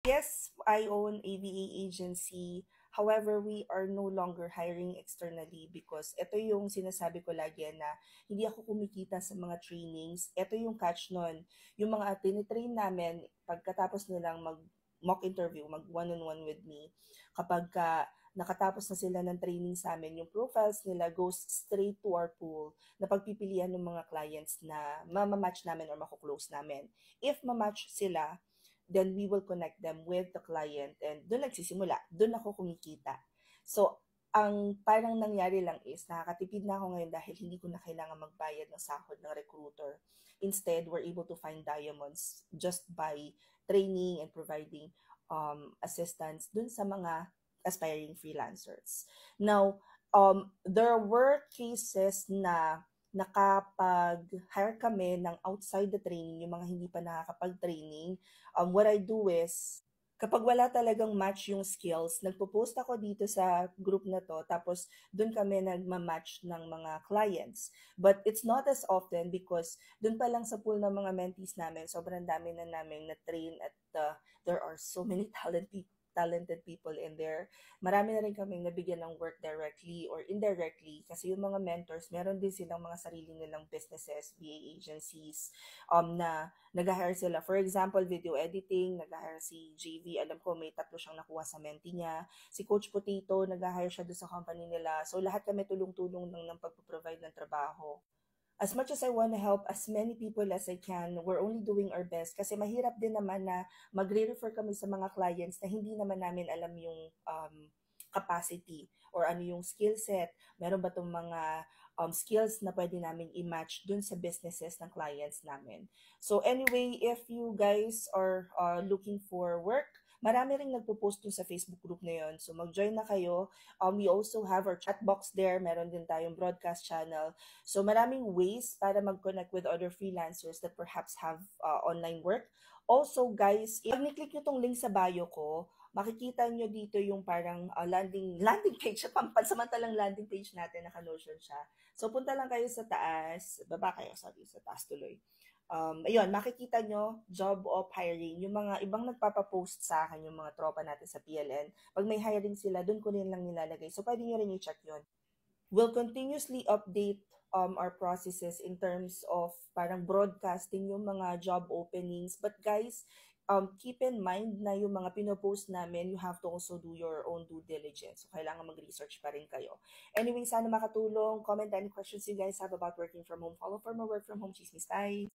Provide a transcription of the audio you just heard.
Yes, I own AVA agency. However, we are no longer hiring externally because ito yung sinasabi ko lagi na hindi ako kumikita sa mga trainings. Ito yung catch nun. Yung mga tinitrain namin, pagkatapos nilang mag mock interview, mag one-on-one with me, kapag nakatapos na sila ng training sa amin, yung profiles nila goes straight to our pool na pagpipilian ng mga clients na mamamatch namin or makuklose namin. If mamatch sila, then we will connect them with the client and doon nagsisimula. Doon ako kumikita. So, ang parang nangyari lang is nakakatipid na ako ngayon dahil hindi ko na kailangan magbayad ng sahod ng recruiter. Instead, we're able to find diamonds just by training and providing assistance dun sa mga aspiring freelancers. Now, there were cases na nakapag-hire kami ng outside the training, yung mga hindi pa nakakapag-training. What I do is, kapag wala talagang match yung skills, nagpo-post ako dito sa group na to, tapos doon kami nagma-match ng mga clients. But it's not as often because doon pa lang sa pool ng mga mentees namin, sobrang dami na namin na-train at there are so many talented people in there. Marami na rin kaming nabigyan ng work directly or indirectly kasi yung mga mentors, meron din silang mga sarili nilang businesses, VA agencies, na nag-hire sila. For example, video editing, nag-hire si JV, alam ko may 3 siyang nakuha sa mentee niya. Si Coach Potato, nag-hire siya doon sa company nila. So lahat kami tulong-tulong ng pagpo-provide ng trabaho. As much as I want to help as many people as I can, we're only doing our best kasi mahirap din naman na magre-refer kami sa mga clients na hindi naman namin alam yung capacity or ano yung skill set. Meron ba itong mga skills na pwede namin i-match dun sa businesses ng clients namin. So anyway, if you guys are looking for work, marami ring nagpo-post dun sa Facebook group na yun. So mag-join na kayo. We also have our chat box there. Meron din tayong broadcast channel. So maraming ways para mag-connect with other freelancers that perhaps have online work. Also guys, pag ni-click nyo tong link sa bio ko, makikita nyo dito yung parang landing page, pansamantalang landing page natin, naka-Notion siya. So punta lang kayo sa taas, baba kayo, sorry, sa taas tuloy. Ayun, makikita nyo, job of hiring, yung mga ibang nagpapapost sa akin, yung mga tropa natin sa PLN, pag may hiring sila, doon ko rin lang nilalagay. So pwede nyo rin i-check yun. We'll continuously update our processes in terms of parang broadcasting yung mga job openings. But guys, keep in mind na yung mga pinopost namin, you have to also do your own due diligence. So, kailangan mag-research pa rin kayo. Anyway, sana makatulong. Comment any questions you guys have about working from home. Follow for more work from home chismis. Bye!